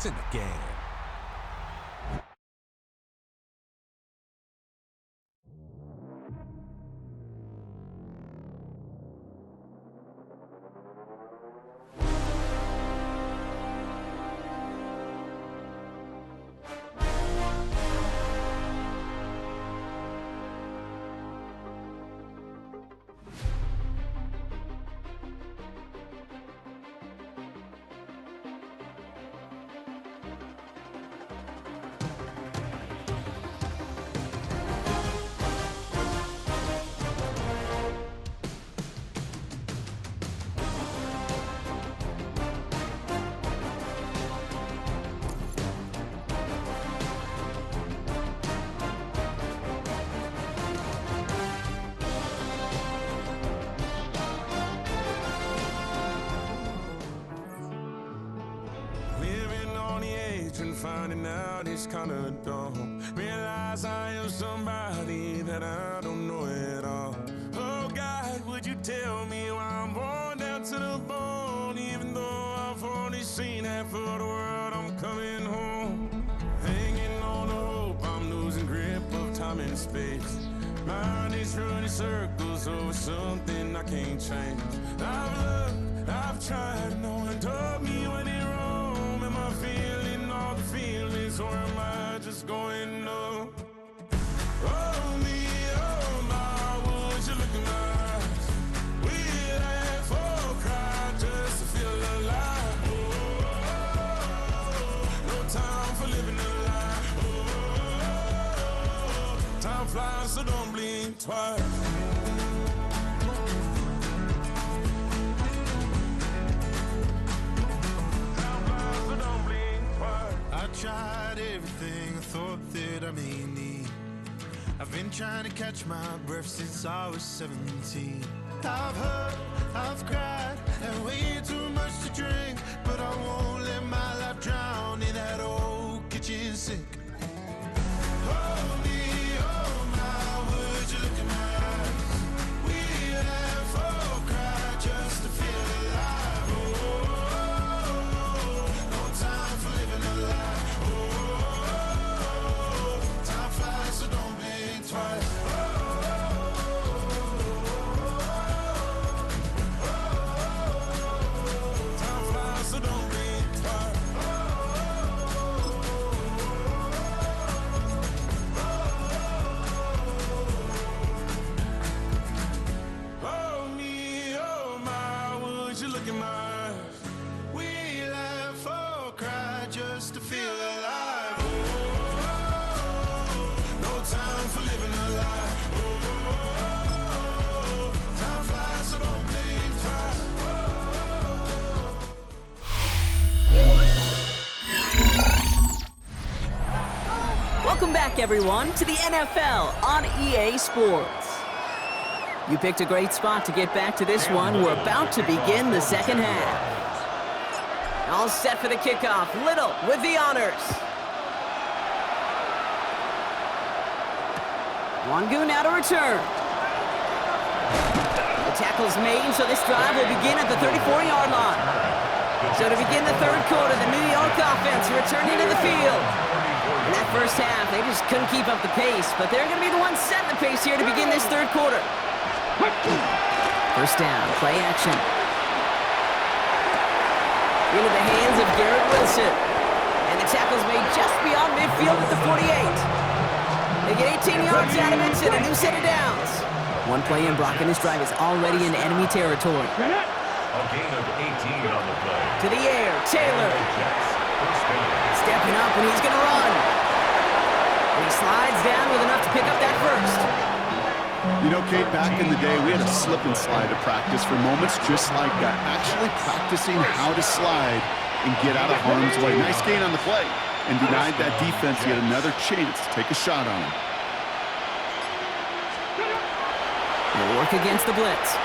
It's in the game. Finding out it's kinda dumb. Realize I am somebody that I don't know at all. Oh God, would you tell me why I'm worn down to the bone? Even though I've only seen half of the world, I'm coming home. Hanging on to hope, I'm losing grip of time and space. Mind is running circles over something I can't change. I've looked, I've tried, no one told me when it wrong. Am I feeling all the feelings, or am I just going numb? Oh me, oh my, would you look in my eyes? We'd laugh or cry just to feel alive. Oh, no time for living a lie. Oh, time flies, so don't blink twice. I tried everything I thought that I may need. I've been trying to catch my breath since I was 17. I've hurt, I've cried, and way too much to drink, but I won't let my life drown in that old kitchen sink. Oh me, oh my, would you look in my eyes? We laugh or cry just to feel alive. Oh, no time for living a lie. So don't blink twice. Time flies, so don't blink twice. Oh me, oh my, would you look in my eyes? We laugh or cry just to feel alive. Time for living a lie. Oh, time flies, so don't blink twice. Welcome back, everyone, to the NFL on EA Sports. You picked a great spot to get back to this one. We're about to begin the second half. All set for the kickoff. Little with the honors. Wangu now to return. The tackle's made, so this drive will begin at the 34-yard line. So to begin the third quarter, the New York offense returning to the field. In that first half, they just couldn't keep up the pace, but they're going to be the ones setting the pace here to begin this third quarter. First down, play action. Into the hands of Garrett Wilson. And the tackle's made just beyond midfield at the 48. They get 18 yards out of it and a new set of downs. One play in, Brock, and his drive is already in enemy territory. A gain of 18 on the play. To the air, Taylor. Stepping up, and he's going to run. And he slides down with enough to pick up that first. You know, Kate, back in the day, we had a slip and slide to practice for moments just like that. Actually practicing how to slide and get out of harm's way. Nice gain on the play. And denied that defense yet another chance to take a shot on him. He'll work against the blitz.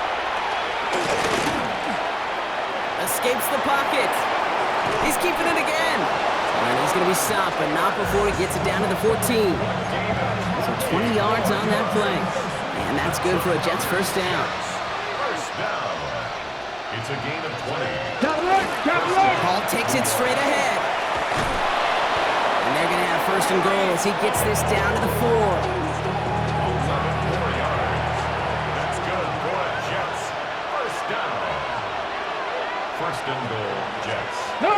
Escapes the pocket. He's keeping it again. And he's going to be stopped, but not before he gets it down to the 14. So 20 yards on that play. And that's good for a Jets first down. First down. It's a gain of 20. Ball takes it straight ahead. first and goal as he gets this down to the 4. 4 yards. That's good for Jets. First down. First and goal, Jets. No!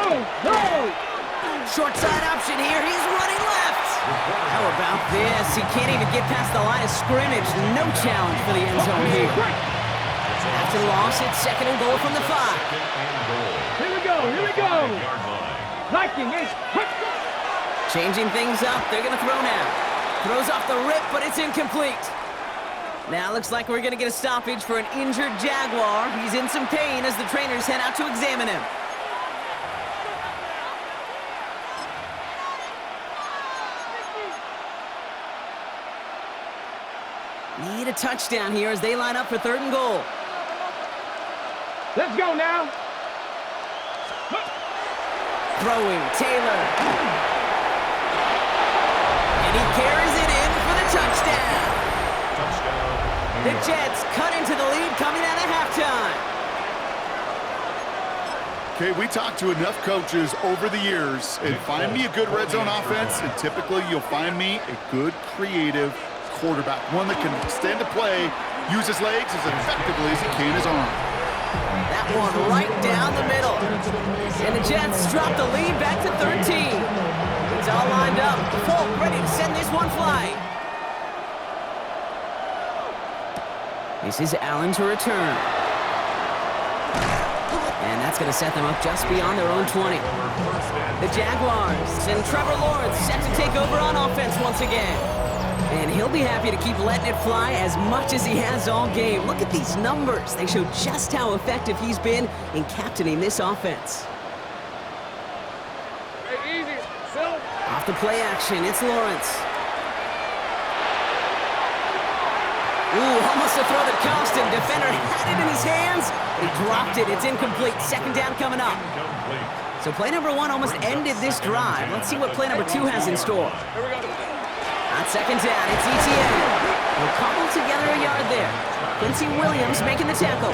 Short side option here. He's running left. How about this? He can't even get past the line of scrimmage. No challenge for the end zone here. After the loss, it's second and goal from the 5. Second and goal. Here we go! 5-yard line. Viking is quick! Changing things up. They're going to throw now. Throws off the rip, but it's incomplete. Now looks like we're going to get a stoppage for an injured Jaguar. He's in some pain as the trainers head out to examine him. Need a touchdown here as they line up for third and goal. Let's go now! Throwing, Taylor. And he carries it in for the touchdown. Touchdown. The Jets cut into the lead coming out of halftime. Okay, we talked to enough coaches over the years, and find me a good red zone offense, and typically you'll find me a good creative quarterback, one that can extend the play, use his legs as effectively as he can his arm. That one right down the middle. And the Jets drop the lead back to 13. It's all lined up. Folk ready to send this one flying. This is Allen to return. And that's going to set them up just beyond their own 20. The Jaguars and Trevor Lawrence set to take over on offense once again. And he'll be happy to keep letting it fly as much as he has all game. Look at these numbers. They show just how effective he's been in captaining this offense. Hey, easy. Phil. Off the play action, it's Lawrence. Ooh, almost a throw that cost him. Defender had it in his hands. He dropped it. It's incomplete. Second down coming up. So play number 1 almost ended this drive. Let's see what play number 2 has in store. Here we go. On second down, it's ETN. We'll cobble together a yard there. Quincy Williams making the tackle.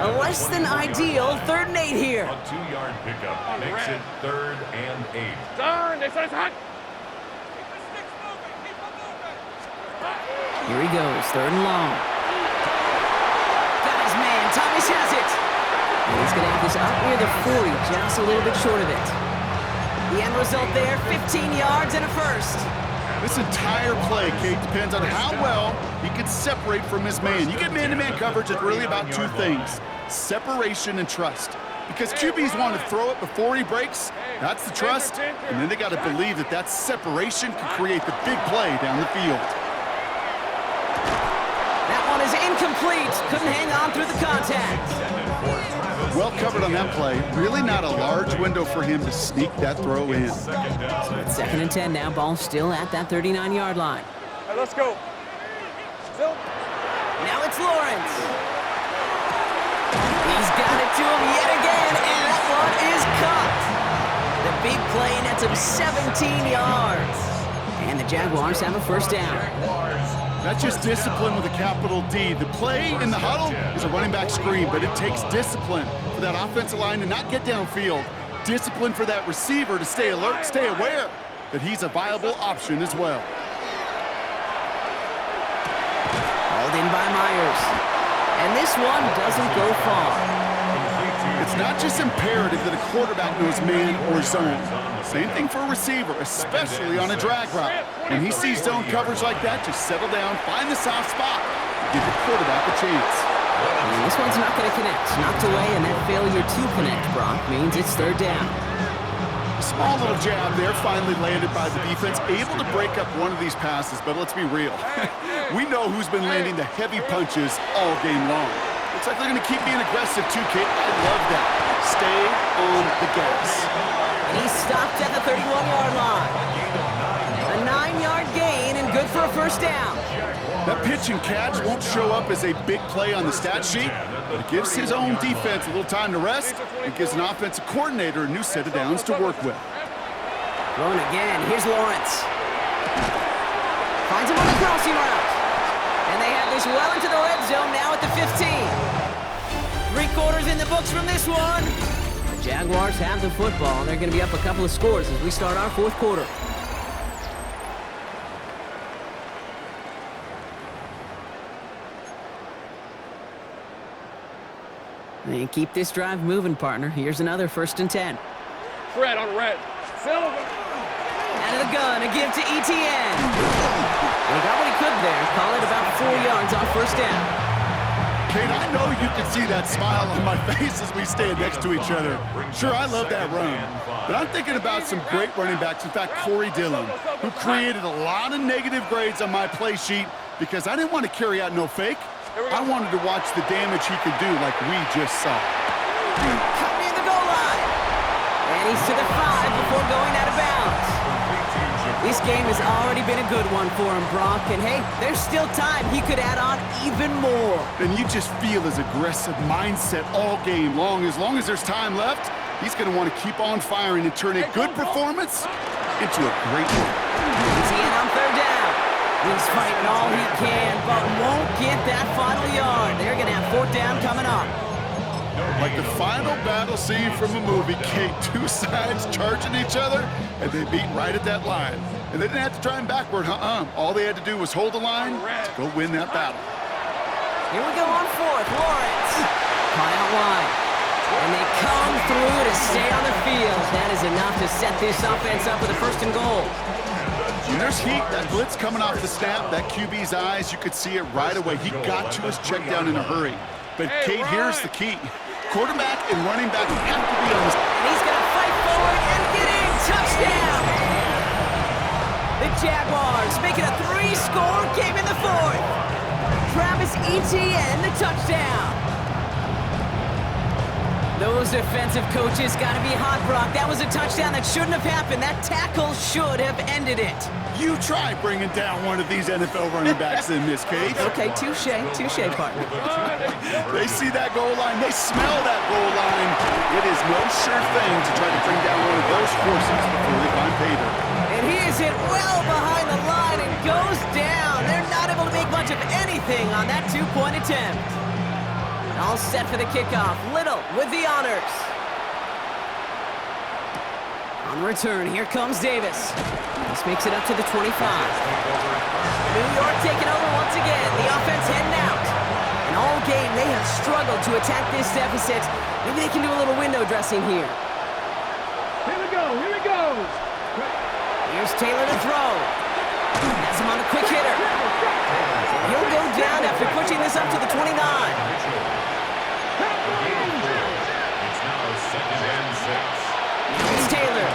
A less than ideal 3rd and 8 here. A 2-yard pickup makes it 3rd and 8. Turn. This one's hot. Here he goes, 3rd and long. Got his man, Thomas has it. And he's going to have this up near the 40, just a little bit short of it. The end result there, 15 yards and a first. This entire play, Kate, depends on how well he can separate from his man. You get man-to-man coverage, it's really about 2 things, separation and trust. Because QBs want to throw it before he breaks, that's the trust, and then they got to believe that that separation can create the big play down the field. That one is incomplete. Couldn't hang on through the contact. Well covered on that play. Really not a large window for him to sneak that throw in. So it's 2nd and 10 now. Ball still at that 39-yard line. All right, let's go. Phil. Now it's Lawrence. He's got it to him yet again, and that one is caught. The big play nets him 17 yards. And the Jaguars have a first down. That's just discipline with a capital D. The play in the huddle is a running back screen, but it takes discipline for that offensive line to not get downfield. Discipline for that receiver to stay alert, stay aware that he's a viable option as well. Hauled in by Myers. And this one doesn't go far. It's not just imperative that a quarterback knows man or zone. Same thing for a receiver, especially on a drag route. When he sees zone coverage like that, just settle down, find the soft spot, give the quarterback a chance. And this one's not going to connect. Knocked away, and that failure to connect, Brock, means it's 3rd down. Small little jab there, finally landed by the defense, able to break up one of these passes, but let's be real. We know who's been landing the heavy punches all game long. Looks like they're going to keep being aggressive too, Kate. I love that. Stay on the gas. And he's stopped at the 31-yard line. A 9-yard gain and good for a first down. That pitch and catch won't show up as a big play on the stat sheet, but it gives his own defense a little time to rest. It gives an offensive coordinator a new set of downs to work with. Throwing again. Here's Lawrence. Finds him on the crossing route. And they have this well into the red zone now at the 15. 3 quarters in the books from this one. The Jaguars have the football. They're going to be up a couple of scores as we start our fourth quarter. And keep this drive moving, partner. Here's another 1st and 10. Fred on red. Silver. Out of the gun, a give to ETN. He got what he could there. Call it about 4 yards on 1st down. Kate, I know you can see that smile on my face as we stand next to each other. Sure, I love that run. But I'm thinking about some great running backs. In fact, Corey Dillon, who created a lot of negative grades on my play sheet because I didn't want to carry out no fake. I wanted to watch the damage he could do like we just saw. Cut me in the goal line. And he's to the 5 before going out of bounds. This game has already been a good one for him, Brock. And hey, there's still time. He could add on even more. And you just feel his aggressive mindset all game long. As long as there's time left, he's going to want to keep on firing and turn a good performance into a great one. He's in on 3rd down. He's fighting all he can, but won't get that final yard. They're going to have 4th down coming up. Like the final battle scene from a movie, Kate, 2 sides charging each other, and they beat right at that line. And they didn't have to try him backward, All they had to do was hold the line to go win that battle. Here we go on 4th, Lawrence. Caught out wide. And they come through to stay on the field. That is enough to set this offense up with a 1st and goal. When there's heat, that blitz coming off the snap, that QB's eyes, you could see it right away. He got to his check down in a hurry. But Kate, here's the key. Quarterback and running back have to be on the... And he's going to fight forward and get in. Touchdown! The Jaguars make it a 3-score game in the 4th. Travis Etienne, the touchdown. Those defensive coaches got to be hot, Brock. That was a touchdown that shouldn't have happened. That tackle should have ended it. You try bringing down one of these NFL running backs in this case. Okay, touche, partner. They see that goal line. They smell that goal line. It is no sure thing to try to bring down one of those horses before they find pay dirt. And he is hit well behind the line and goes down. They're not able to make much of anything on that 2-point attempt. All set for the kickoff. Little with the honors. On the return, here comes Davis. This makes it up to the 25. New York taking over once again. The offense heading out. And all game, they have struggled to attack this deficit. Maybe they can do a little window dressing here. Here we go. Here we go. Here's Taylor to throw. Has him on a quick hitter. He'll go down after pushing this up to the 29. It's now 2nd and 6. It's Taylor.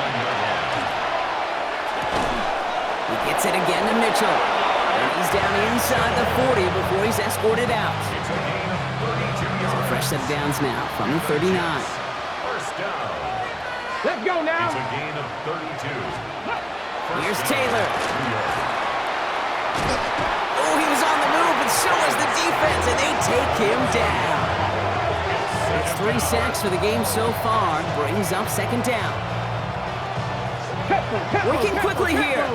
He gets it again to Mitchell. And he's down inside the 40 before he's escorted out. It's a gain of 32 So yards. fresh set of downs now from the 39. 1st down. Let's go now. It's a gain of 32. Here's Taylor. Oh, he was on the move, and so was the defense, and they take him down. It's 3 sacks for the game so far. Brings up 2nd down. Working quickly here.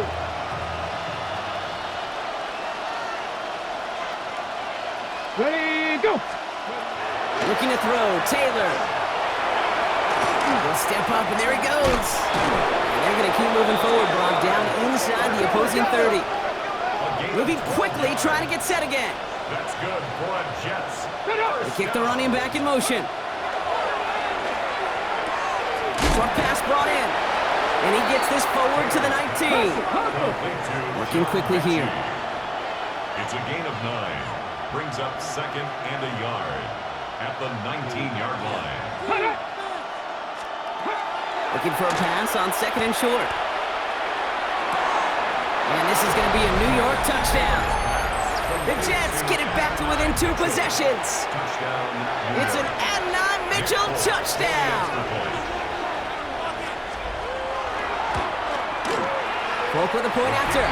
Ready, go. Looking to throw. Taylor. He'll step up, and there he goes. And they're going to keep moving forward, Brock, down inside the opposing 30. Moving quickly, trying to get set again. That's good for Jets. They kick the running back in motion. Short pass brought in. And he gets this forward to the 19. Working quickly here. It's a gain of 9. Brings up 2nd and a yard at the 19-yard line. Looking for a pass on 2nd and short. And this is going to be a New York touchdown. The Jets get it back to within 2 possessions. It's an Adonai Mitchell touchdown. Folk with a point after.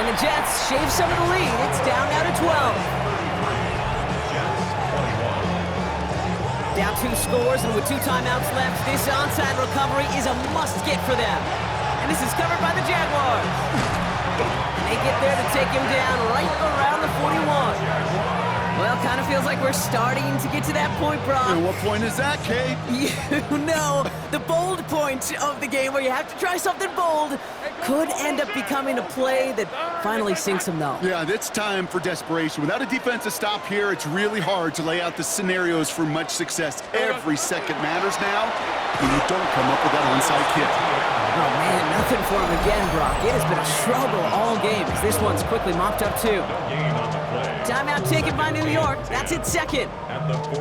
And the Jets shave some of the lead. It's down now to 12. Down 2 scores, and with 2 timeouts left, this onside recovery is a must-get for them. And this is covered by the Jaguars. And they get there to take him down right around the 41. Well, kind of feels like we're starting to get to that point, Brock. And what point is that, Kate? You know, the bold point of the game where you have to try something bold could end up becoming a play that finally sinks them, though. Yeah, it's time for desperation. Without a defensive stop here, it's really hard to lay out the scenarios for much success. Every second matters now when you don't come up with that onside kick. Oh, man, nothing for him again, Brock. It has been a struggle all game as this one's quickly mopped up, too. Timeout taken by New York. That's its second.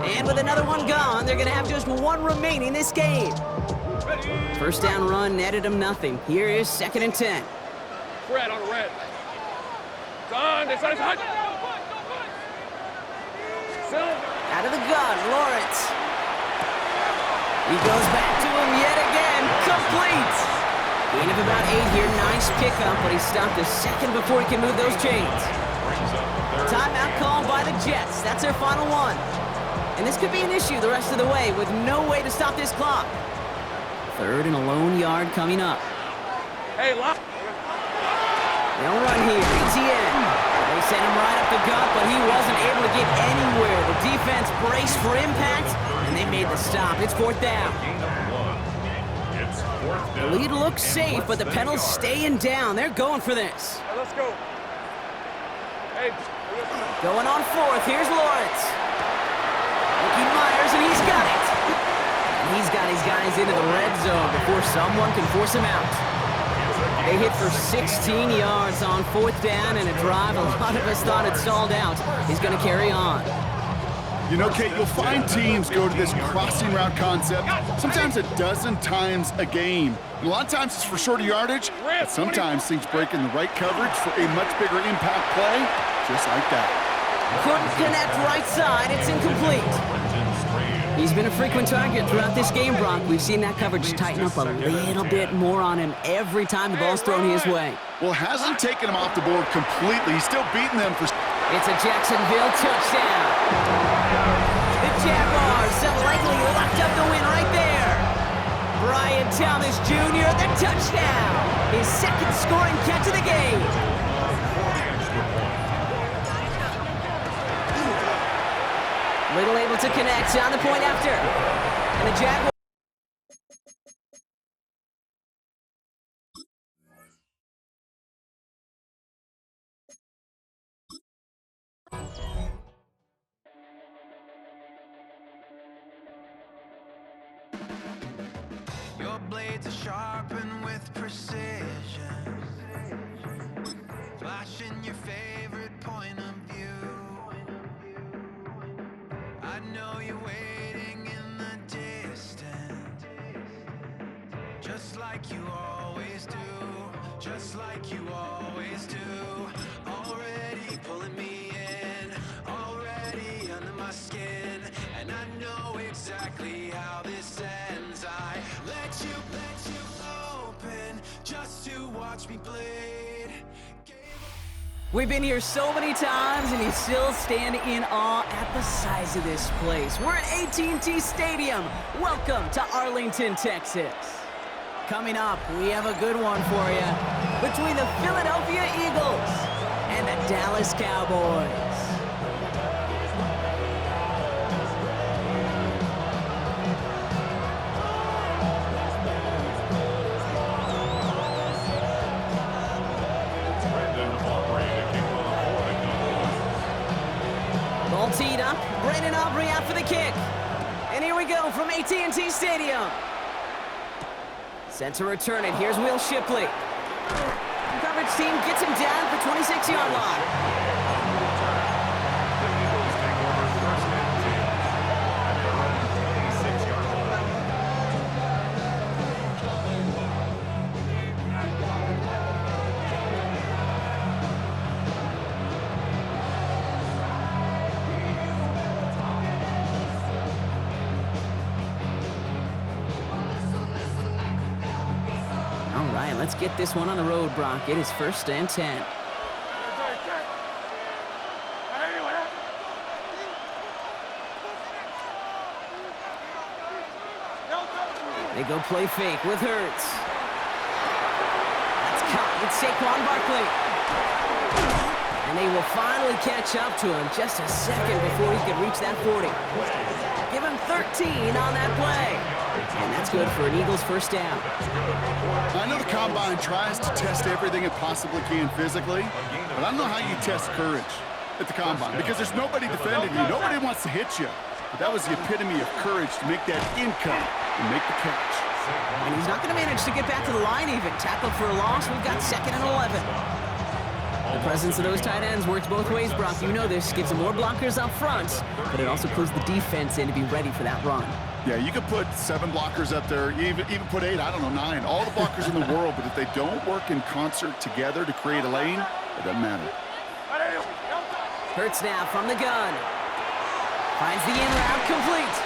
And with another one gone, they're going to have just one remaining this game. First down run netted them nothing. Here is 2nd and 10. Fred on the red. Son, it's hot. Out of the gun, Lawrence. He goes back to him yet again. Complete. Gain of about 8 here. Nice pickup, but he stopped a second before he can move those chains. Timeout called by the Jets. That's their final one. And this could be an issue the rest of the way with no way to stop this clock. 3rd and a lone yard coming up. Hey, lock. They'll run here. ETN. They sent him right up the gut, but he wasn't able to get anywhere. The defense braced for impact, and they made the stop. It's 4th down. The lead looks safe, but the penalty's staying down. They're going for this. Hey, let's go. Hey. Going on 4th. Here's Lawrence. Ricky Myers, and he's got it. And he's got his guys into the red zone before someone can force him out. They hit for 16 yards on 4th down, and a drive a lot of us thought had stalled out is going to carry on. You know, Kate, you'll find teams go to this crossing route concept sometimes a dozen times a game. And a lot of times it's for shorter yardage, but sometimes things break in the right coverage for a much bigger impact play, just like that. Couldn't connect right side. It's incomplete. He's been a frequent target throughout this game, Brock. We've seen that coverage tighten up a little bit more on him every time the ball's thrown his way. Well, hasn't taken him off the board completely. He's still beating them for... It's a Jacksonville touchdown. The Jaguars so likely locked up the win right there. Brian Thomas Jr., the touchdown. His 2nd scoring catch of the game. Little able to connect on the point after. And the Jaguars. Your blades are sharpened with precision, flashing your favorite point of view. I know you're waiting in the distance, just like you always do, just like you always do. Already pulling me in, already under my skin, and I know exactly how this ends. I let you open just to watch me bleed. We've been here so many times, and you still stand in awe at the size of this place. We're at AT&T Stadium. Welcome to Arlington, Texas. Coming up, we have a good one for you between the Philadelphia Eagles and the Dallas Cowboys. Ball teed up. Brandon Aubrey out for the kick. And here we go from AT&T Stadium. Set to return it. Here's Will Shipley. The coverage team gets him down for 26-yard line. Let's get this one on the road, Brock. It is 1st and 10. They go play fake with Hurts. That's caught with Saquon Barkley. And they will finally catch up to him just a second before he could reach that 40. Give him 13 on that play. And that's good for an Eagles first down. I know the Combine tries to test everything it possibly can physically, but I don't know how you test courage at the Combine because there's nobody defending you. Nobody wants to hit you. But that was the epitome of courage to make that in cut and make the catch. And he's not going to manage to get back to the line even. Tackled for a loss. We've got 2nd and 11. The presence of those tight ends works both ways, Brock. You know this. Gives them more blockers up front, but it also pulls the defense in to be ready for that run. Yeah, you could put 7 blockers up there, even put 8, I don't know, 9. All the blockers in the world, but if they don't work in concert together to create a lane, it doesn't matter. Hurts now from the gun. Finds the in route complete.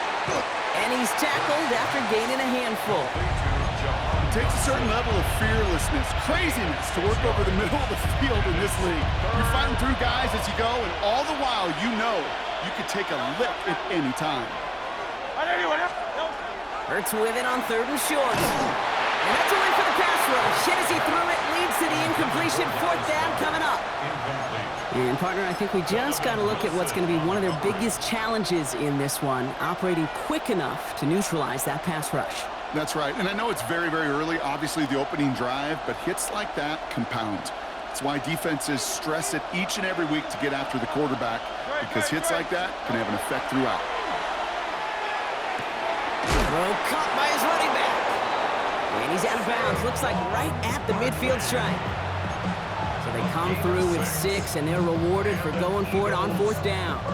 And he's tackled after gaining a handful. It takes a certain level of fearlessness, craziness to work over the middle of the field in this league. You're fighting through guys as you go, and all the while you know you could take a lick at any time. Hurts with it on 3rd and short. And that's a win for the pass rush. Hit as he threw it, leads to the incompletion. 4th down coming up. And partner, I think we just got to look at what's going to be one of their biggest challenges in this one, operating quick enough to neutralize that pass rush. That's right, and I know it's very, very early, obviously the opening drive, but hits like that compound. That's why defenses stress it each and every week to get after the quarterback, because hits like that can have an effect throughout. Throw caught by his running back. And he's out of bounds, looks like right at the midfield stripe. So they come through with 6, and they're rewarded for going for it on 4th down. A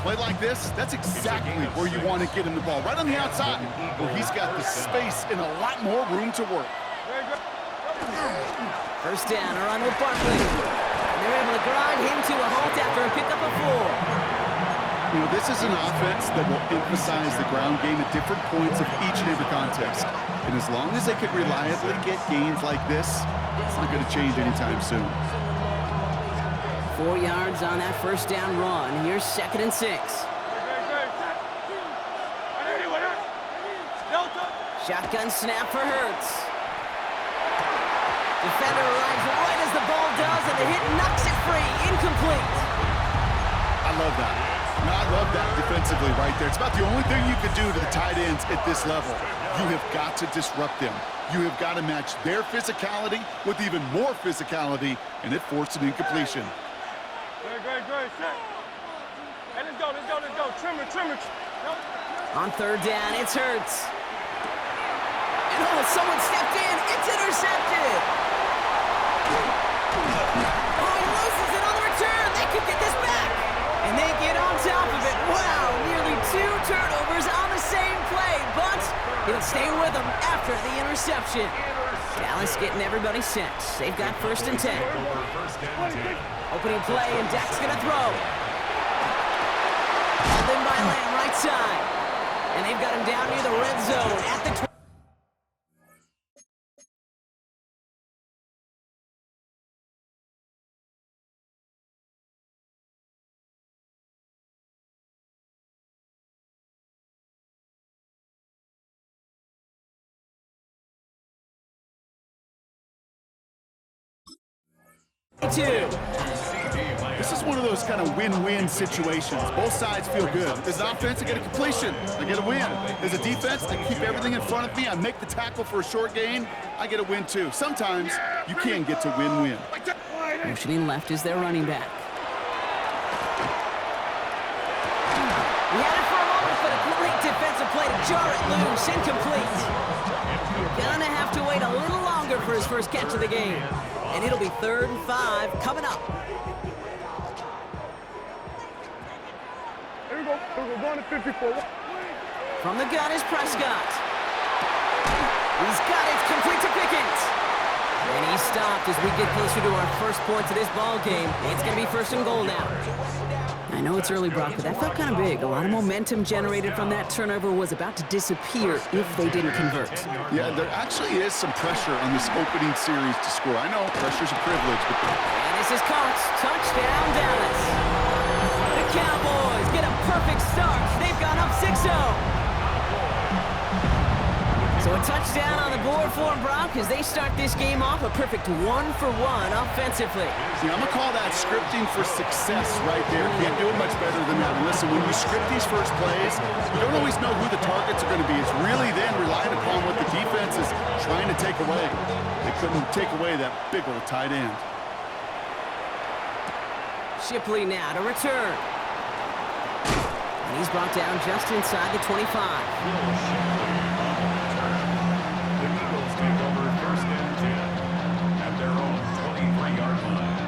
play like this, that's exactly where you want to get him the ball, right on the outside, where he's got the space and a lot more room to work. First down, a run with Barkley. And they're able to grind him to a halt after a pickup of 4. You know, this is an offense that will emphasize the ground game at different points of each and every contest. And as long as they can reliably get gains like this, it's not going to change anytime soon. 4 yards on that first down run. Here's 2nd and 6. Shotgun snap for Hurts. Defender arrives right as the ball does, and the hit knocks it free. Incomplete. I love that. I love that defensively right there. It's about the only thing you can do to the tight ends at this level. You have got to disrupt them. You have got to match their physicality with even more physicality, and it forced an incompletion. Great. Hey, let's go. Trim it. On 3rd down, it's Hurts. And someone stepped in. It's intercepted. He loses it on the return. They could get this back. And they get on top of it. Wow, nearly 2 turnovers on the same play, but he'll stay with them after the interception. Dallas getting everybody set. They've got 1st and 10. Opening play, and Dak's going to throw. Called in by Lamb, right side. And they've got him down near the red zone at the 20. This is one of those kind of win-win situations. Both sides feel good. As an offense, I get a completion. I get a win. As a defense, I keep everything in front of me. I make the tackle for a short gain. I get a win, too. Sometimes you can get to win-win. Motioning left is their running back. He had it for a moment, but a great defensive play to jar it loose. Incomplete. Gonna have to wait a little longer for his first catch of the game. And it'll be 3rd and 5 coming up. Here we go. Going to 54. From the gun is Prescott. He's got it. Complete to Pickens. And he's stopped as we get closer to our first points of this ball game. It's going to be 1st and goal now. I know it's early, Brock, but that felt kind of big. A lot of momentum generated from that turnover was about to disappear if they didn't convert. Yeah, there actually is some pressure on this opening series to score. I know pressure's a privilege, but... And this is caught. Touchdown, Dallas. The Cowboys get a perfect start. They've gone up 6-0. So So a touchdown on the board for them, Brock, as they start this game off a perfect 1-for-1 offensively. See, I'm going to call that scripting for success right there. Can't do it much better than that. And listen, when you script these first plays, you don't always know who the targets are going to be. It's really then relying upon what the defense is trying to take away. They couldn't take away that big old tight end. Shipley now to return. And he's brought down just inside the 25. The Eagles take over first and 10 at their own 23-yard line.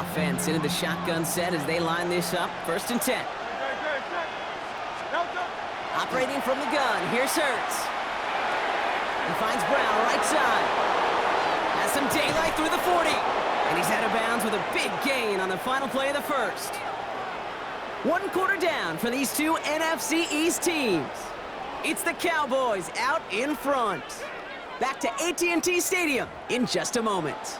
Offense into the shotgun set as they line this up. First and 10. Operating from the gun, here's Hurts. He finds Brown right side. Has some daylight through the 40. And he's out of bounds with a big gain on the final play of the first. 1 quarter down for these two NFC East teams. It's the Cowboys out in front. Back to AT&T Stadium in just a moment.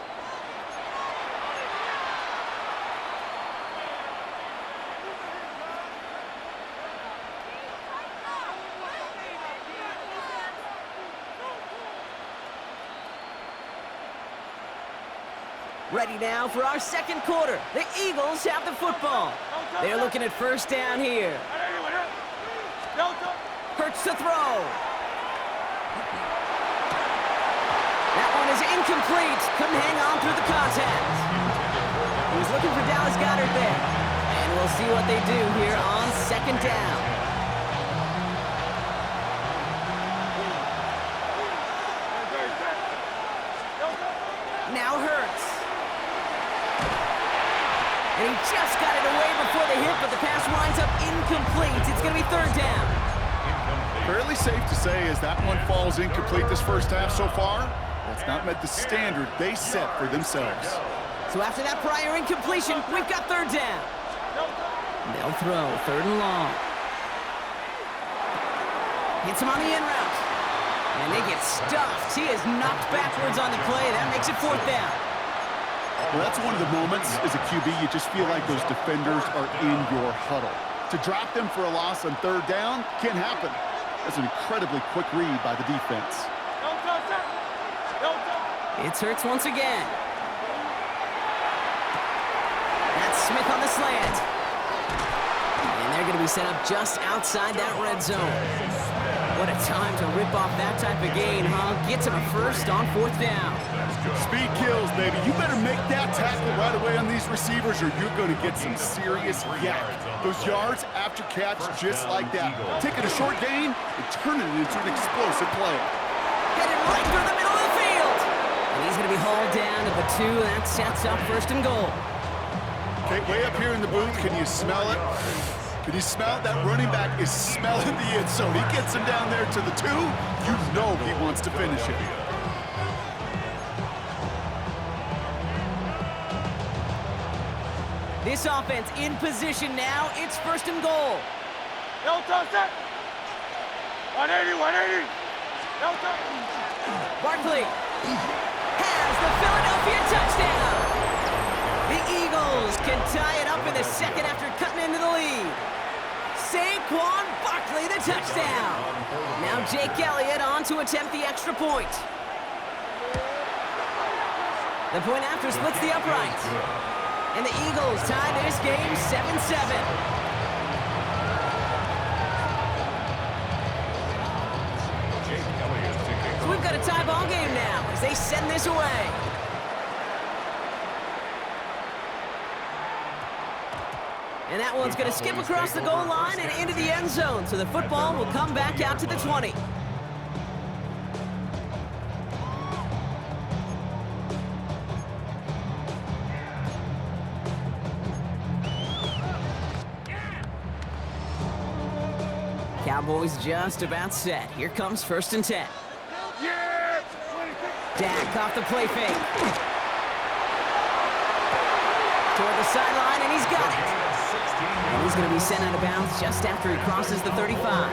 Ready now for our second quarter. The Eagles have the football. They're looking at first down here. Hurts to throw. That one is incomplete. Couldn't hang on through the contact. He was looking for Dallas Goedert there. And we'll see what they do here on second down. Now Hurts. And he just got it away before the hit, but the pass winds up incomplete. It's going to be third down. Fairly safe to say as that one falls incomplete this first half so far, that's not met the standard they set for themselves. So after that prior incompletion, we've got third down. They'll throw third and long. Hits him on the in route. And they get stuffed. He is knocked backwards on the play. That makes it fourth down. Well, that's one of the moments as a QB you just feel like those defenders are in your huddle. To drop them for a loss on third down can't happen. That's an incredibly quick read by the defense. It's Hurts once again. That's Smith on the slant. And they're going to be set up just outside that red zone. What a time to rip off that type of gain, huh? Gets him a first on fourth down. Speed kills, baby. You better make that tackle right away on these receivers or you're going to get some serious yak. Those yards after catch just like that. Taking a short gain and turning it into an explosive play. Headed right through the middle of the field. And he's going to be hauled down to the 2, and that sets up first and goal. Okay, way up here in the booth, can you smell it? Can you smell it? That running back is smelling the end zone. He gets him down there to the 2. You know he wants to finish it. This offense in position now. It's first and goal. No touchdown. 180, 180. No touchdown. Barkley has the Philadelphia touchdown. The Eagles can tie it up in the second after cutting into the lead. Saquon Barkley, the touchdown. Now Jake Elliott on to attempt the extra point. The point after splits the uprights. And the Eagles tie this game 7-7. So we've got a tie ball game now as they send this away. And that one's going to skip across the goal line and into the end zone. So the football will come back out to the 20. Cowboys just about set. Here comes first and 10. Dak off the play fake. Toward the sideline, and he's got it. And he's going to be sent out of bounds just after he crosses the 35.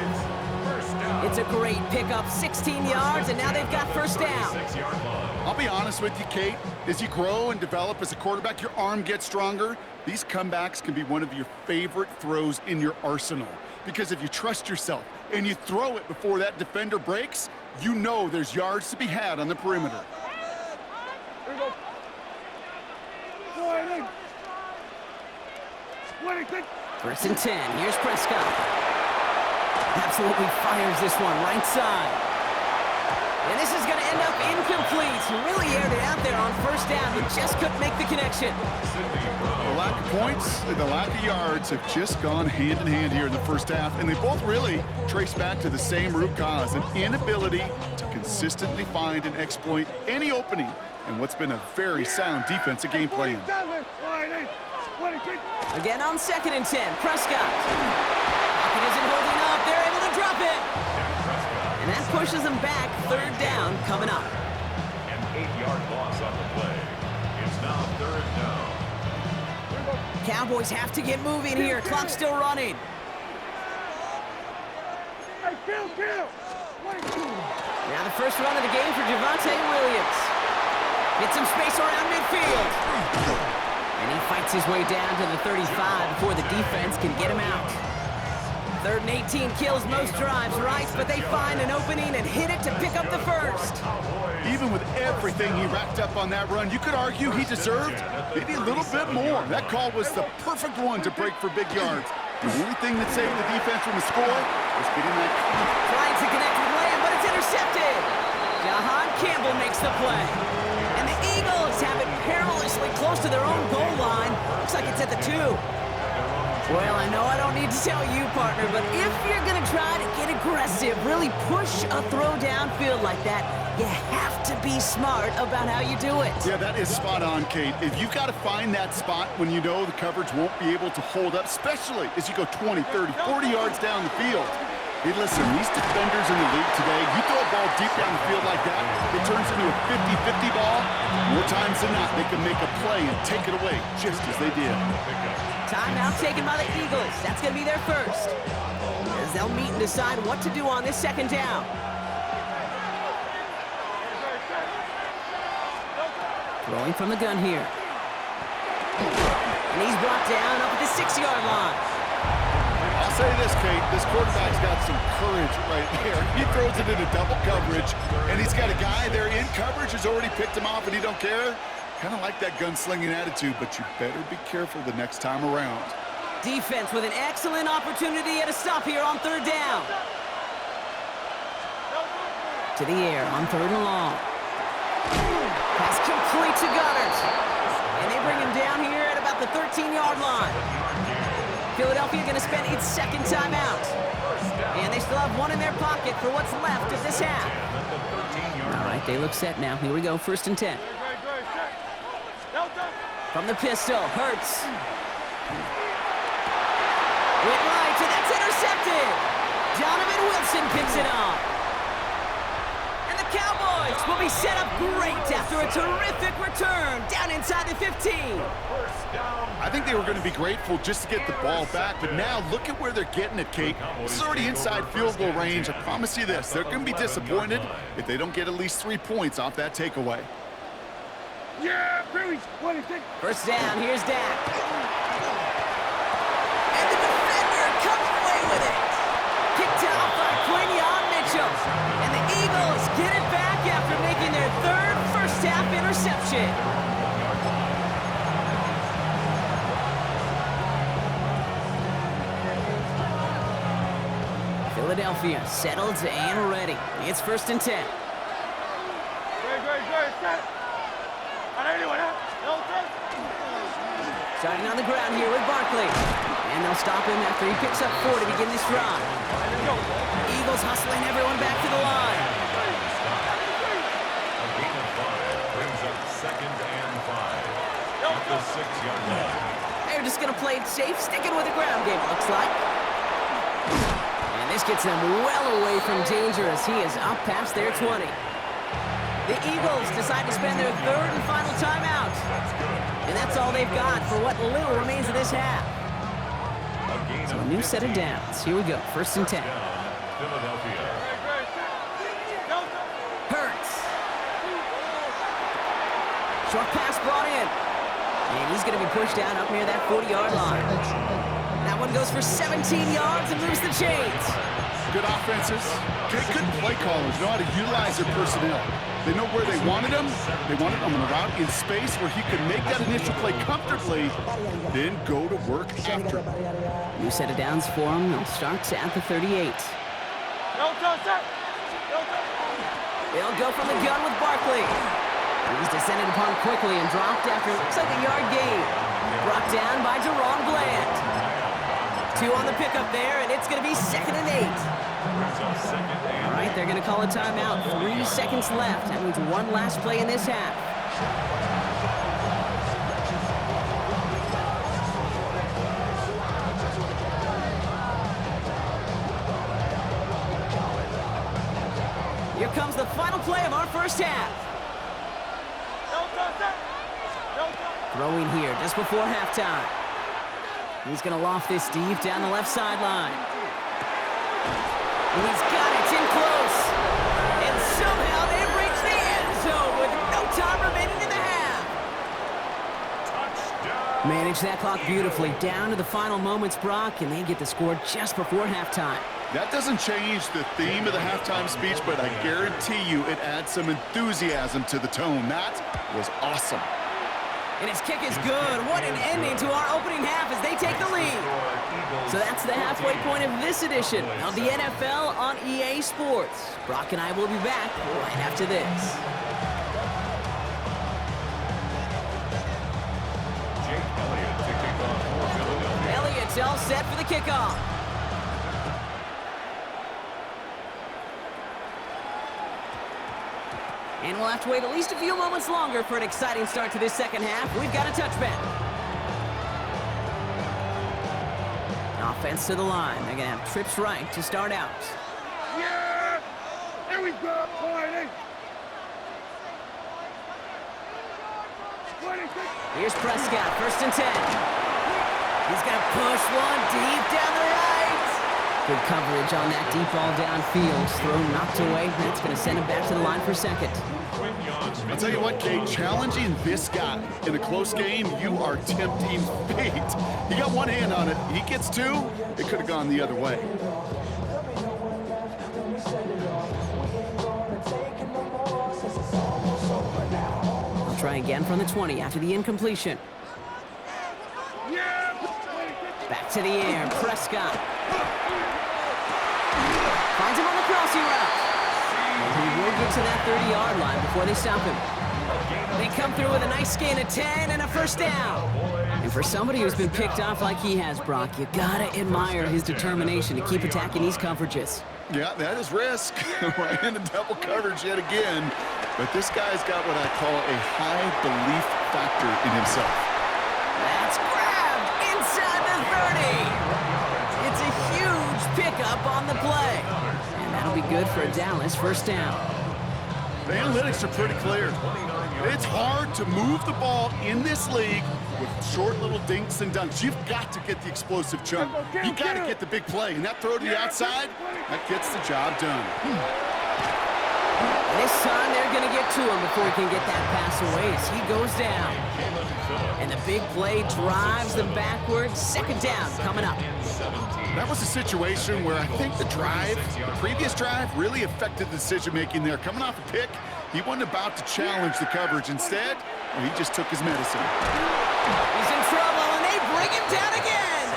It's a great pickup, 16 yards, and now they've got first down. I'll be honest with you, Kate. As you grow and develop as a quarterback, your arm gets stronger. These comebacks can be one of your favorite throws in your arsenal. because if you trust yourself and you throw it before that defender breaks, you know there's yards to be had on the perimeter. Here we go. First and 10. Here's Prescott. Absolutely fires this one right side. And this is going to end up incomplete. He really aired it out there on first down, but just couldn't make the connection. The lack of points and the lack of yards have just gone hand in hand here in the first half, and they both really trace back to the same root cause, an inability to consistently find and exploit any opening in what's been a very sound defensive game plan. Again on second and 10, Prescott. Pocket isn't holding up. They're able to drop it. And that pushes them back. Third down coming up. An 8-yard loss on the play. It's now third down. Cowboys have to get moving here. Clock's still running. Now the first run of the game for Javonte Williams. Gets some space around midfield. And he fights his way down to the 35 before the defense can get him out. Third and 18 kills most drives, right? But they find an opening and hit it to pick up the first. Even with everything he racked up on that run, you could argue he deserved maybe a little bit more. That call was the perfect one to break for big yards. The only thing that saved the defense from the score was getting that. Trying to connect with Lamb, but it's intercepted. Jahan Campbell makes the play. And the Eagles have it perilously close to their own goal line. Looks like it's at the 2. Well, I know I don't need to tell you, partner, but if you're going to try to get aggressive, really push a throw downfield like that, you have to be smart about how you do it. Yeah, that is spot on, Kate. If you've got to find that spot when you know the coverage won't be able to hold up, especially as you go 20, 30, 40 yards down the field. Hey, listen, these defenders in the league today, you throw a ball deep down the field like that, it turns into a 50-50 ball. More times than not, they can make a play and take it away, just as they did. Timeout taken by the Eagles. That's going to be their first. As they'll meet and decide what to do on this second down. Throwing from the gun here. And he's brought down up at the 6-yard line. I'll say this, Kate, this quarterback's got some courage right there. He throws it into double coverage, and he's got a guy there in coverage who's already picked him off, and he don't care. Kind of like that gunslinging attitude, but you better be careful the next time around. Defense with an excellent opportunity at a stop here on third down. To the air on third and long. Pass complete to Goddard. And they bring him down here at about the 13-yard line. Philadelphia going to spend its second timeout. And they still have one in their pocket for what's left of this half. All right, they look set now. Here we go, first and 10. From the pistol, Hurts. Went right, and that's intercepted. Donovan Wilson picks it up. And the Cowboys will be set up great after a terrific return down inside the 15. I think they were going to be grateful just to get the ball back, but now look at where they're getting it, Kate. This is already inside field goal range. I promise you this, they're going to be disappointed if they don't get at least 3 points off that takeaway. Yeah, Billy. First down, here's Dak. And the defender comes away with it. Picked off by Quinion Mitchell. And the Eagles get it back after making their third first-half interception. Philadelphia settled and ready. It's first and 10. Starting on the ground here with Barkley. And they'll stop him after he picks up 4 to begin this drive. Eagles hustling everyone back to the line. A gain of 5 brings up second and 5 at the 6-yard line. They're just going to play it safe, sticking with the ground game, looks like. And this gets them well away from danger as he is up past their 20. The Eagles decide to spend their third and final timeout. And that's all they've got for what little remains of this half. So a new set of downs. Here we go, first and 10. Philadelphia. Hurts. Short pass brought in. And he's going to be pushed down up near that 40-yard line. Now one goes for 17 yards and moves the chains. Good offenses. Good play callers know how to utilize their personnel. They know where they wanted him. They wanted him on a route in space where he could make that initial play comfortably, then go to work after. New set of downs for him. They'll start at the 38. They'll go from the gun with Barkley. He's descended upon quickly and dropped after looks like a yard gain. Brought down by Deron Bland. 2 on the pickup there, and it's going to be 2nd and 8. All right, they're going to call a timeout. 3 seconds left. That means one last play in this half. Here comes the final play of our first half. Throwing here just before halftime. He's going to loft this deep down the left sideline. And he's got it in close. And somehow they've reached the end zone with no time remaining in the half. Touchdown. Manage that clock beautifully down to the final moments, Brock, and they get the score just before halftime. That doesn't change the theme of the halftime speech, but I guarantee you it adds some enthusiasm to the tone. That was awesome. And his kick is good. What an ending to our opening half as they take the lead. So that's the halfway point of this edition of the NFL on EA Sports. Brock and I will be back right after this. Jake Elliott to kick off for Philadelphia. Elliott's all set for the kickoff. And we'll have to wait at least a few moments longer for an exciting start to this second half. We've got a touchback. Offense to the line. They're going to have trips right to start out. Yeah! There we go, 20. Here's Prescott, 1st and 10. He's going to push one deep down the right. Good coverage on that deep ball downfield. Throw knocked away. That's going to send him back to the line for 2nd. I'll tell you what, Kate, challenging this guy in a close game, you are tempting fate. He got one hand on it. He gets 2. It could have gone the other way. I'll try again from the 20 after the incompletion. Back to the air. Prescott. Finds him on the crossing route. And he will get to that 30-yard line before they stop him. They come through with a nice gain of 10 and a 1st down. And for somebody who's been picked off like he has, Brock, you gotta admire his determination to keep attacking these coverages. Yeah, that is risk. Right into double coverage yet again. But this guy's got what I call a high belief factor in himself. That's grabbed inside the 30. It's a huge pickup on the play. And that'll be good for a Dallas 1st down. The analytics are pretty clear. It's hard to move the ball in this league with short little dinks and dunks. You've got to get the explosive chunk. You got to get the big play. And that throw to the outside, that gets the job done. This time they're going to get to him before he can get that pass away as he goes down. And the big play drives them backwards. 2nd down coming up. That was a situation where I think the previous drive, really affected the decision-making there. Coming off a pick, he wasn't about to challenge the coverage. Instead, well, he just took his medicine. He's in trouble, and they bring him down again.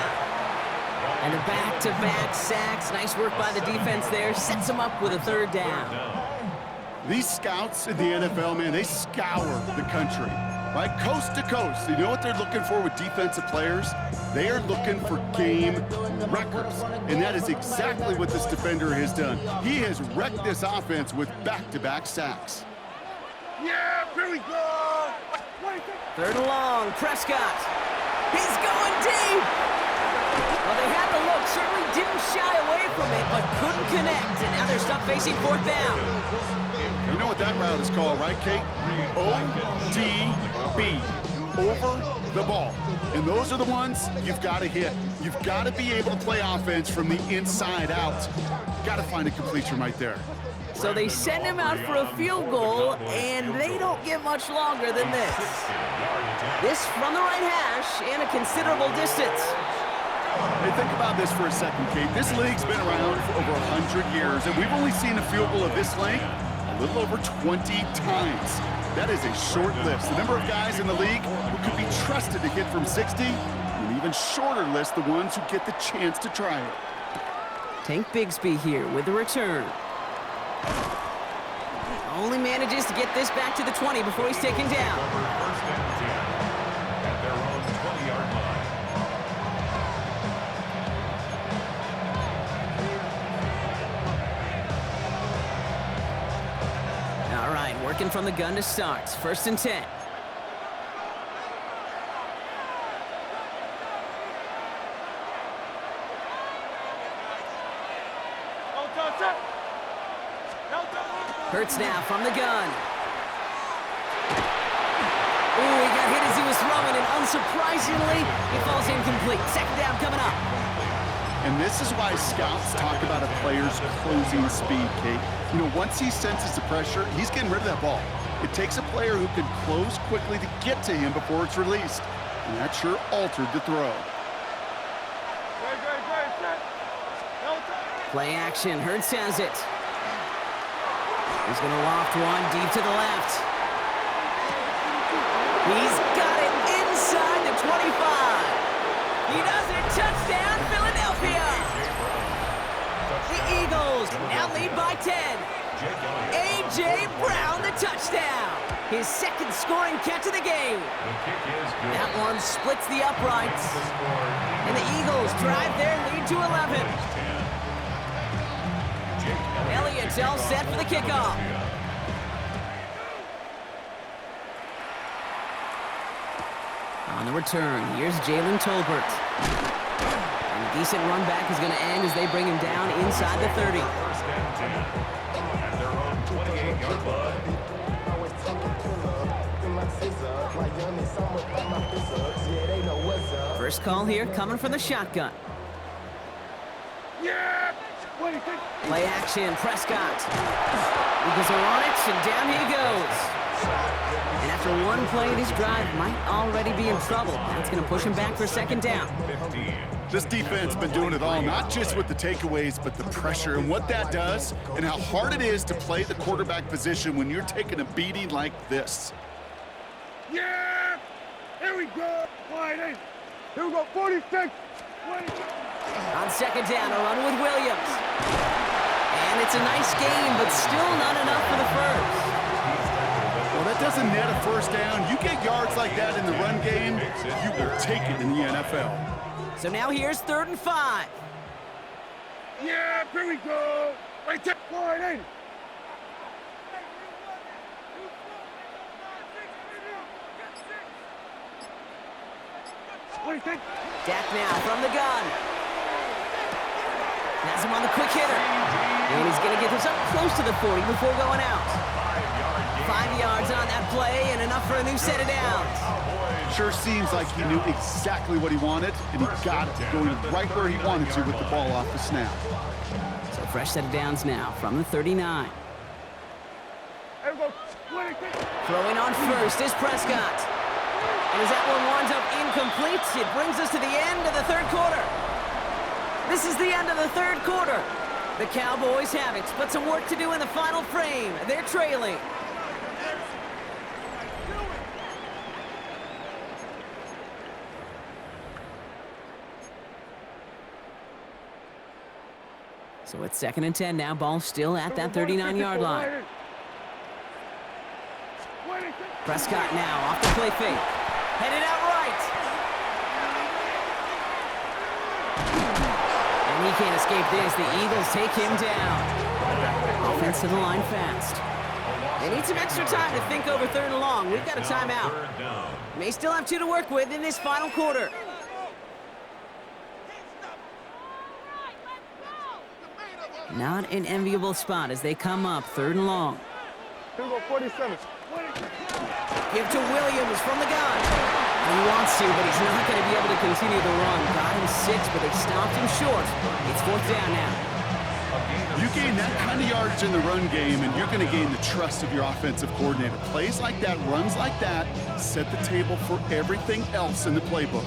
And a back-to-back sacks. Nice work by the defense there. Sets him up with a 3rd down. These scouts in the NFL, man, they scour the country, right? Coast to coast. You know what they're looking for with defensive players? They are looking for game records. And that is exactly what this defender has done. He has wrecked this offense with back-to-back sacks. Yeah, here we go. 3rd and long, Prescott. He's going deep. Well, they had the look, certainly didn't shy away from it, but couldn't connect. And now they're stuck facing 4th down. You know what that route is called, right, Kate? ODB, over the ball. And those are the ones you've got to hit. You've got to be able to play offense from the inside out. Got to find a completion right there. So they send him out for a field goal, and they don't get much longer than this. This from the right hash and a considerable distance. Hey, think about this for a second, Kate. This league's been around for over 100 years, and we've only seen a field goal of this length a little over 20 times. That is a short list. The number of guys in the league who could be trusted to hit from 60, and an even shorter list the ones who get the chance to try it. Tank Bigsby here with the return. Only manages to get this back to the 20 before he's taken down. First and 10 at their own 20-yard line. All right, working from the gun to start. First and 10. Hurts now from the gun. Ooh, he got hit as he was throwing, and unsurprisingly, he falls incomplete. Second down coming up. And this is why scouts talk about a player's closing speed, Kate. You know, once he senses the pressure, he's getting rid of that ball. It takes a player who can close quickly to get to him before it's released. And that sure altered the throw. Play action. Hurts has it. He's going to loft one deep to the left. He's got it inside the 25. He does it. Touchdown, Philadelphia. The Eagles now lead by 10. A.J. Brown, the touchdown. His second scoring catch of the game. That one splits the uprights. And the Eagles drive their lead to 11. Elliott's all set for the kickoff. On the return, here's Jalen Tolbert. And a decent run back is going to end as they bring him down inside the 30. First and 10 at their own 28-yard line. First call here coming from the shotgun. Play action, Prescott. Eagles are on it, and down he goes. And after one play, this drive might already be in trouble. That's going to push him back for second down. 15. This defense has been doing it all, not just with the takeaways, but the pressure and what that does and how hard it is to play the quarterback position when you're taking a beating like this. Yeah! Here we go! Wide eight. Here we go, 46. On second down, a run with Williams. And it's a nice game, but still not enough for the first. Well, that doesn't net a first down. You get yards like that in the run game, you will take it in the NFL. So now here's 3rd and 5. Yeah, here we go! Right there, wide eight. Dak now from the gun. Has him on the quick hitter. And he's going to get this up close to the 40 before going out. 5 yards on that play and enough for a new set of downs. Sure seems like he knew exactly what he wanted, and he got it going right where he wanted to with the ball off the snap. So fresh set of downs now from the 39. Throwing on first is Prescott. And as that one winds up incomplete, it brings us to the end of the 3rd quarter. This is the end of the 3rd quarter. The Cowboys have it, but some work to do in the final frame. They're trailing. So it's 2nd and 10 now. Ball still at that 39-yard line. Prescott now off the play fake. Headed out right. And he can't escape this. The Eagles take him down. Offense to the line fast. They need some extra time to think over 3rd and long. We've got a timeout. May still have 2 to work with in this final quarter. Not an enviable spot as they come up 3rd and long. 47. Give to Williams from the gun. He wants to, but he's not going to be able to continue the run. Got him 6, but they stopped him short. It's 4th down now. You gain that kind of yardage in the run game, and you're going to gain the trust of your offensive coordinator. Plays like that, runs like that, set the table for everything else in the playbook.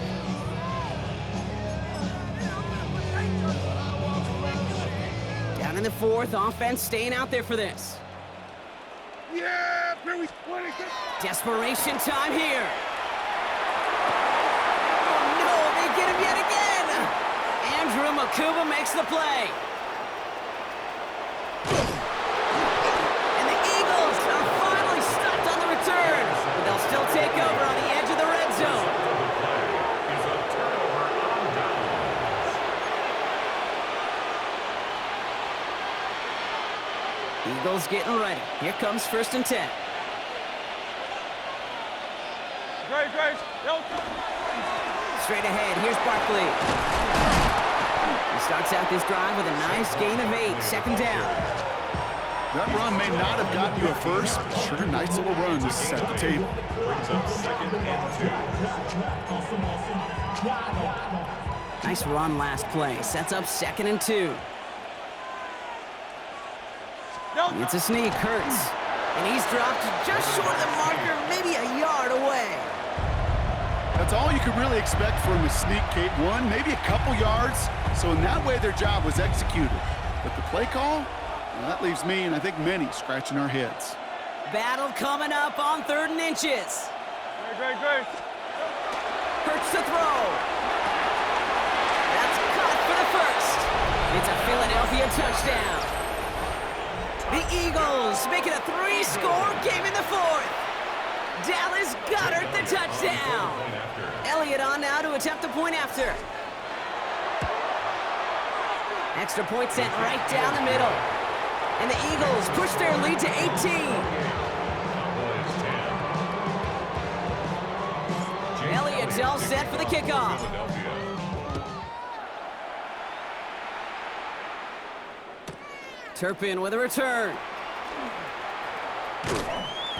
in the fourth, offense staying out there for this. Yeah, here we 26. Desperation time here. Oh no, they get him yet again. Andrew Makuba makes the play. And the Eagles are finally stopped on the return. But they'll still take over on the edge of the red zone. Eagles getting ready. Here comes 1st and 10. Great. Straight ahead, here's Barkley. He starts out this drive with a nice gain of 8, 2nd down. That run may not have gotten you a first, but sure, nice little run to set the table. Brings up 2nd and 2. Nice run last play. Sets up 2nd and 2. It's a sneak, Hurts. And he's dropped just short of the marker, maybe a yard away. That's all you could really expect from a sneak, Kate. One, maybe a couple yards. So in that way, their job was executed. But the play call, well, that leaves me, and I think many, scratching our heads. Battle coming up on 3rd and inches. Great. Hurts to throw. That's caught for the first. It's a Philadelphia touchdown. The Eagles make it a 3-score game in the 4th. Dallas Goedert the touchdown. Elliott on now to attempt the point after. Extra point sent right down the middle. And the Eagles push their lead to 18. Elliott's all set for the kickoff. Turpin with a return.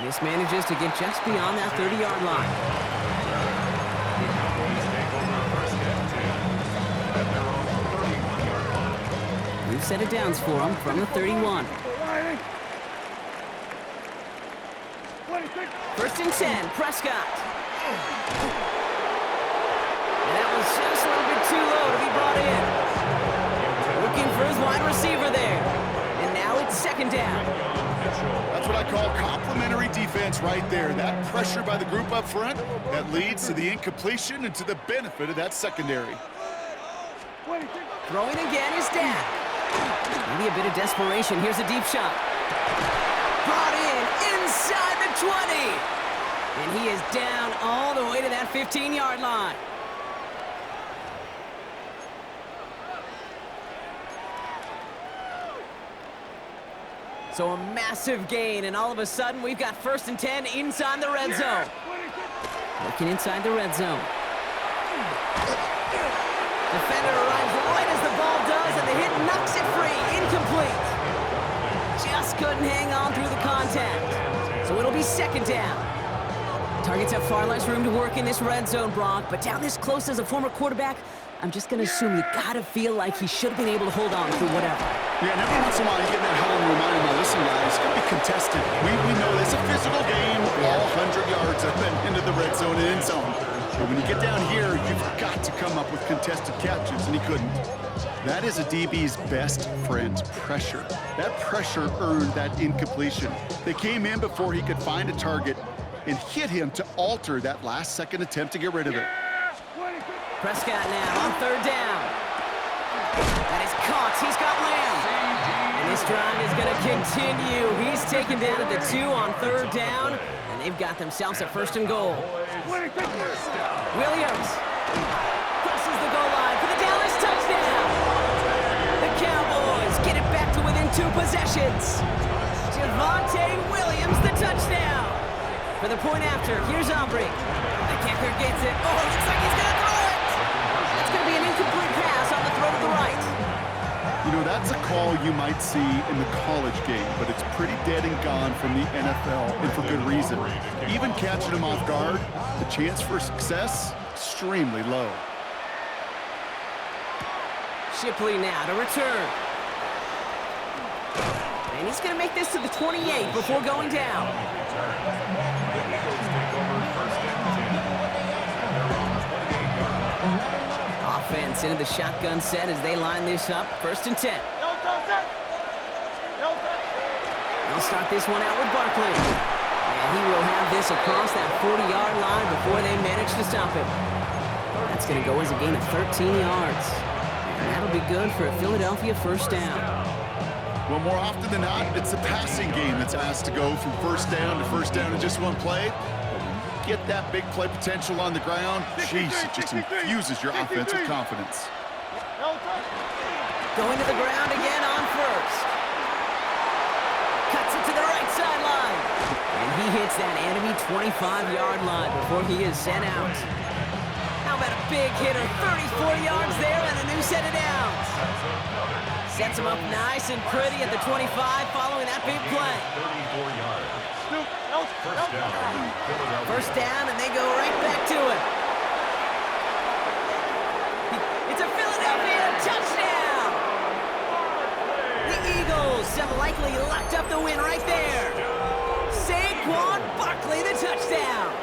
This manages to get just beyond that 30-yard line. We've set it downs for him from the 31. 1st and 10, Prescott. And that was just a little bit too low to be brought in. Looking for his wide receiver there. And now it's 2nd down. That's what I call complimentary defense right there. That pressure by the group up front, that leads to the incompletion and to the benefit of that secondary. Throwing again is Dak. Maybe a bit of desperation. Here's a deep shot. Brought in inside the 20. And he is down all the way to that 15-yard line. So a massive gain, and all of a sudden we've got 1st and 10 inside the red zone. Looking inside the red zone. Defender arrives right as the ball does, and the hit knocks it free. Incomplete. Just couldn't hang on through the contact. So it'll be 2nd down. Targets have far less room to work in this red zone, Brock, but down this close as a former quarterback, I'm just going to assume you got to feel like he should have been able to hold on through whatever. Yeah, and every once in a while you get that huddle and remind him, listen, guys, it's going to be contested. We know this is a physical game, all 100 yards up and into the red zone and end zone. But when you get down here, you've got to come up with contested catches, and he couldn't. That is a DB's best friend, pressure. That pressure earned that incompletion. They came in before he could find a target and hit him to alter that last-second attempt to get rid of it. Prescott now on 3rd down. That is caught. He's got Lamb. And this drive is going to continue. He's taken down at the 2 on 3rd down. And they've got themselves a 1st and goal. Williams crosses the goal line for the Dallas touchdown. The Cowboys get it back to within 2 possessions. Javonte Williams, the touchdown. For the point after, here's Aubrey. The kicker gets it. Oh, it looks like he's going to throw it. That's going to be an incomplete pass on the throw to the right. You know, that's a call you might see in the college game, but it's pretty dead and gone from the NFL, and for good reason. Even catching him off guard, the chance for success, extremely low. Shipley now to return. And he's going to make this to the 28 before going down. Offense into the shotgun set as they line this up. 1st and 10. They'll start this one out with Barkley. And he will have this across that 40-yard line before they manage to stop him. That's going to go as a gain of 13 yards. And that'll be good for a Philadelphia first down. Well, more often than not, it's the passing game that's asked to go from first down in just one play. But when you get that big play potential on the ground, jeez, it just infuses your offensive confidence. Going to the ground again on first. Cuts it to the right sideline. And he hits that enemy 25-yard line before he is sent out. How about a big hitter, 34 yards there and a new set of downs. Sets him up nice and pretty at the 25 following that big play. 34 yards. First down, and they go right back to it. It's a Philadelphia touchdown! The Eagles have likely locked up the win right there. Saquon Barkley, the touchdown.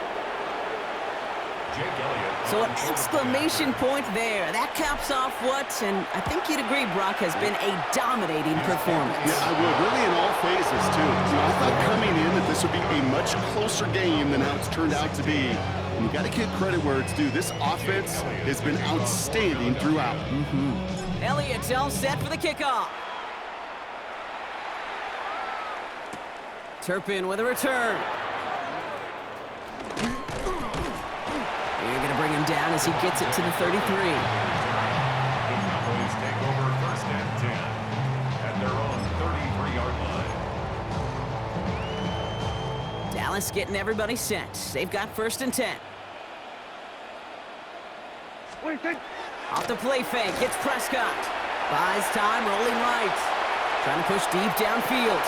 So an exclamation point there. That caps off what, and I think you'd agree, Brock, has been a dominating performance. Yeah, I would. Really in all phases, too. I thought coming in that this would be a much closer game than how it's turned out to be. And you got to give credit where it's due. This offense has been outstanding throughout. Elliott's all set for the kickoff. Turpin with a return. They're going to bring him down as he gets it to the 33. The Cowboys take over first and 10 at their own 33-yard line. Dallas getting everybody set. They've got first and 10. Off the play fake, it's Prescott. Buys time, rolling right. Trying to push deep downfield.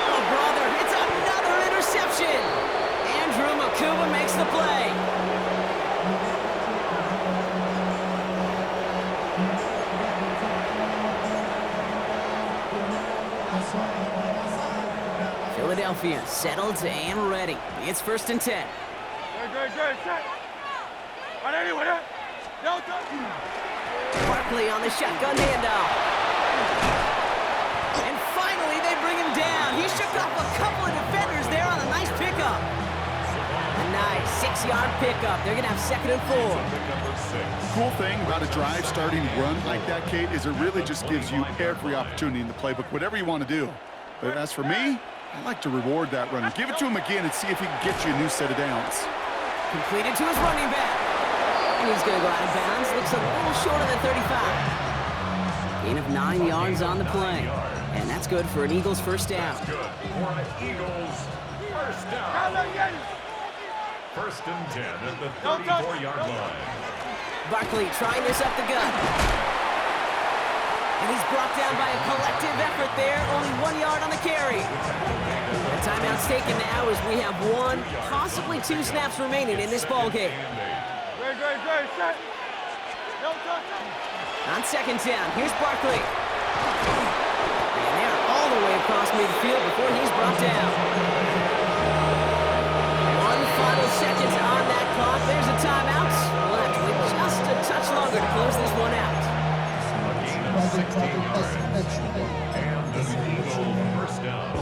Oh, brother, it's another interception. Andrew Makuba makes the play. Philadelphia settled and ready. It's first and 10. Barkley on the shotgun handoff. And finally, they bring him down. He shook off a couple of defenders there on a nice pickup. A nice 6-yard pickup. They're going to have second and 4. Cool thing about a drive starting run like that, Kate, is it really just gives you every opportunity in the playbook, whatever you want to do. But as for me, I like to reward that run. Give it to him again and see if he can get you a new set of downs. Completed to his running back. And he's going to go out of bounds. Looks a little short of the 35. Gain of 9 yards on the play. And that's good for an Eagles first down. That's good for an Eagles first down. First and 10 at the 34-yard line. Barkley trying this up the gut. And he's brought down by a collective effort there. Only 1 yard on the carry. The timeout's taken now as we have 1, possibly 2 snaps remaining in this ball game. On second down, here's Barkley. And they're all the way across midfield before he's brought down. 1 final seconds on that clock. There's a timeout. Left with just a touch longer to close this one out. A gain of 16 yards. And an Eagle first down.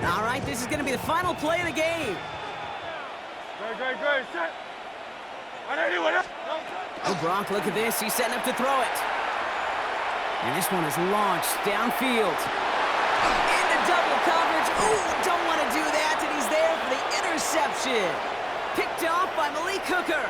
All right, this is going to be the final play of the game. Oh, Gronk, look at this. He's setting up to throw it. And this one is launched downfield. Into double coverage. Ooh, don't want to do that. And he's there for the interception. Picked off by Malik Hooker.